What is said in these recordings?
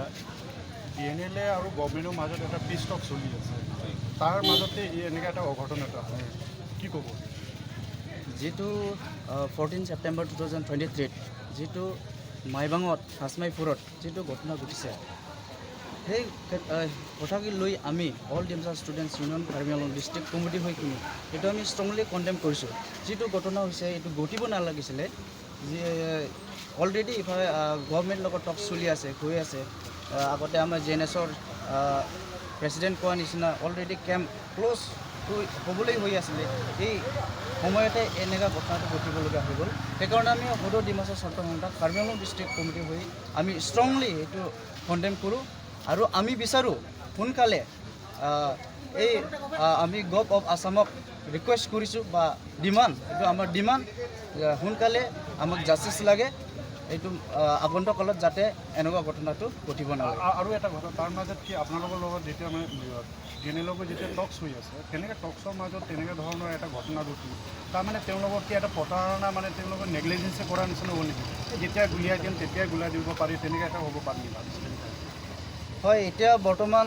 আচ্ছা DNLA আৰু গভৰ্ণমেণ্টৰ মাজত এটা পিছ টক চলি আছে তাৰ মাজতে এনেকৈ এটা অঘটন এটা হয় কি ক'ব যেটো 14 ছেপ্টেম্বৰ 2023 যেটো মাইবাঙত হাজমাইপুৰত যেটো ঘটনা ঘটিছে সেই কথাকে লৈ আমি all Dimasa students union Karbi Anglong district committee হৈ কিনে এইটো আমি ষ্ট্ৰংলি কণ্ডেম কৰিছোঁ যেটো ঘটনা হৈছে এইটো ঘটিব নালাগিছিলে যে অলৰেডি ইফালে গভৰ্ণমেণ্ট লগত টক চলি আছে হৈ আছে আগতে আমাৰ JNSৰ প্ৰেচিডেণ্ট কোৱা নিচিনা অলৰেডি কেম্প ক্ল'জ হ'বলৈ হৈ আছিলে এই সময়তে এনেকুৱা ঘটনাটো ঘটিবলগীয়া হৈ গ'ল সেইকাৰণে আমি সদৌ ডিমাছা ছাত্ৰ সন্থা কাৰ্বি আংলং ডিষ্ট্ৰিক্ট কমিটি হৈ আমি ষ্ট্ৰংলি এইটো কণ্ডেম কৰোঁ আৰু আমি বিচাৰোঁ সোনকালে এই আমি গভ অফ আছামক ৰিকুৱেষ্ট কৰিছোঁ বা ডিমাণ্ড এইটো আমাৰ ডিমাণ্ড সোনকালে আমাক জাষ্টিছ লাগে এইটো আগন্তকালত যাতে এনেকুৱা ঘটনাটো ঘটিব নালাগে আৰু এটা কথা তাৰ মাজত কি আপোনালোকৰ লগত যেতিয়া মানে DNLৰ যেতিয়া টক্স হৈ আছে তেনেকৈ টক্সৰ মাজত তেনেকৈ ধৰণৰ এটা ঘটনা ঘটি তাৰমানে তেওঁলোকৰ কি এটা প্ৰতাৰণা মানে তেওঁলোকৰ নেগলিজেঞ্চে কৰাৰ নিচিনা হ'ল নেকি যেতিয়া গুলিয়াই দিম তেতিয়াই গুলিয়াই দিব পাৰি তেনেকৈ এটা হ'ব পাৰি নেকি হয় এতিয়া বৰ্তমান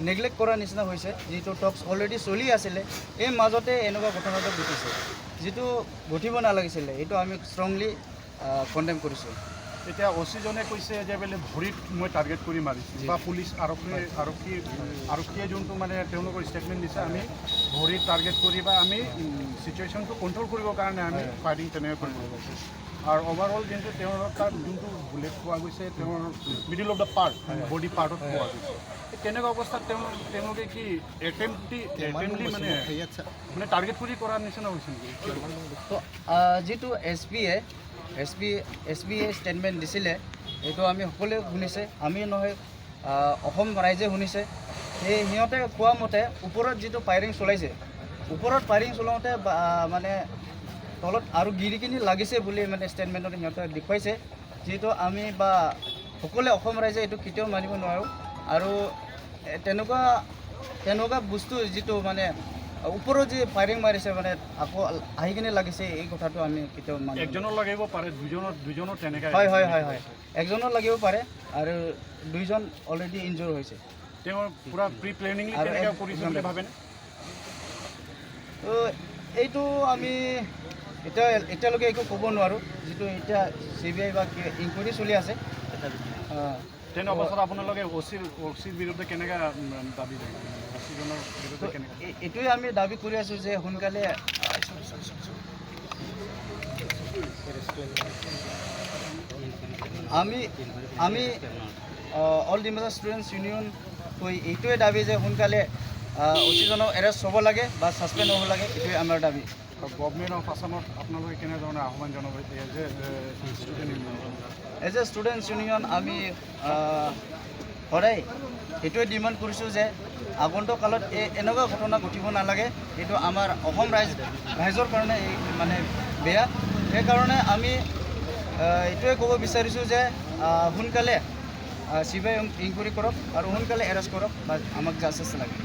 নেগলেক্ট কৰাৰ নিচিনা হৈছে যিটো টক্স অলৰেডি চলি আছিলে এই মাজতে এনেকুৱা ঘটনাটো ঘটিছে যিটো ঘটিব নালাগিছিলে এইটো আমি ষ্ট্ৰংলি কণ্ডেম কৰিছোঁ এতিয়া OC-জনে কৈছে যে বোলে ভৰিত মই টাৰ্গেট কৰি মাৰিছোঁ বা পুলিচ আৰক্ষীয়ে যোনটো মানে তেওঁলোকৰ ষ্টেটমেণ্ট দিছে আমি ভৰিত টাৰ্গেট কৰি বা আমি চিটুৱেশ্যনটো কণ্ট্ৰল কৰিবৰ কাৰণে আমি ফায়াৰিং তেনেকৈ কৰিব গৈছে আৰু অভাৰঅল যোনটো তেওঁৰ তাত যোনটো বুলেট পোৱা গৈছে তেওঁৰ middle of the part body পাৰ্টত পোৱা গৈছে তেনেকুৱা অৱস্থাত তেওঁলোকে কি এটেম্পলি মানে টাৰ্গেট কৰি কৰাৰ নিচিনা হৈছে নেকি তো যিটো এছ পি এ ষ্টেটমেণ্ট দিছিলে এইটো আমি সকলোৱে শুনিছে আমি নহয় অসম ৰাইজে শুনিছে সেই সিহঁতে কোৱা মতে ওপৰত যিটো ফায়াৰিং চলাইছে ওপৰত ফায়াৰিং চলাওঁতে মানে তলত আৰু গিৰিকিনি লাগিছে বুলি মানে ষ্টেটমেণ্টত সিহঁতে দেখুৱাইছে যিটো আমি বা সকলোৱে অসম ৰাইজে এইটো কেতিয়াও মানিব নোৱাৰোঁ আৰু তেনেকুৱা বস্তু যিটো মানে ওপৰত যি ফায়াৰিং মাৰিছে মানে আকৌ আহি কিনে লাগিছে এই কথাটো আমি কেতিয়াও মানিব একজনৰ লাগিব পাৰে দুজনৰ তেনেকৈ হয় একজনৰ লাগিব পাৰে আৰু দুইজন অলৰেডি ইনজৰ হৈছে তেওঁ পূৰা প্ৰি প্লেনিংলি তেনেকৈ কৰিছে বুলি ভাবেনে তো এইটো আমি এতিয়ালৈকে একো ক'ব নোৱাৰোঁ যিটো এতিয়া CBI বা ইনকুৱাৰী চলি আছে তেনে অৱস্থাত আপোনালোকে OCৰ বিৰুদ্ধে কেনেকৈ দাবী জনাব OC-জনৰ বিৰুদ্ধে কেনেকৈ এইটোৱে আমি দাবী কৰি আছোঁ যে সোনকালে আমি অল ডিমাছা ষ্টুডেণ্টছ ইউনিয়ন হৈ এইটোৱে দাবী যে সোনকালে OC-জনক এৰেষ্ট হ'ব লাগে বা ছাছপেণ্ড হ'ব লাগে এইটোৱে আমাৰ দাবী গভৰ্ণমেণ্ট অফ আছামত আপোনালোকে কেনেধৰণে আহ্বান জনাব এজ এ ষ্টুডেণ্টছ ইউনিয়ন আমি সদায় এইটোৱে ডিমাণ্ড কৰিছোঁ যে আগন্তকালত এনেকুৱা ঘটনা ঘটিব নালাগে এইটো আমাৰ অসম ৰাইজৰ কাৰণে মানে বেয়া সেইকাৰণে আমি এইটোৱে ক'ব বিচাৰিছোঁ যে সোনকালে CBI ইনকুৱাৰী কৰক আৰু সোনকালে এৰেষ্ট কৰক বা আমাক জাষ্টিছ লাগে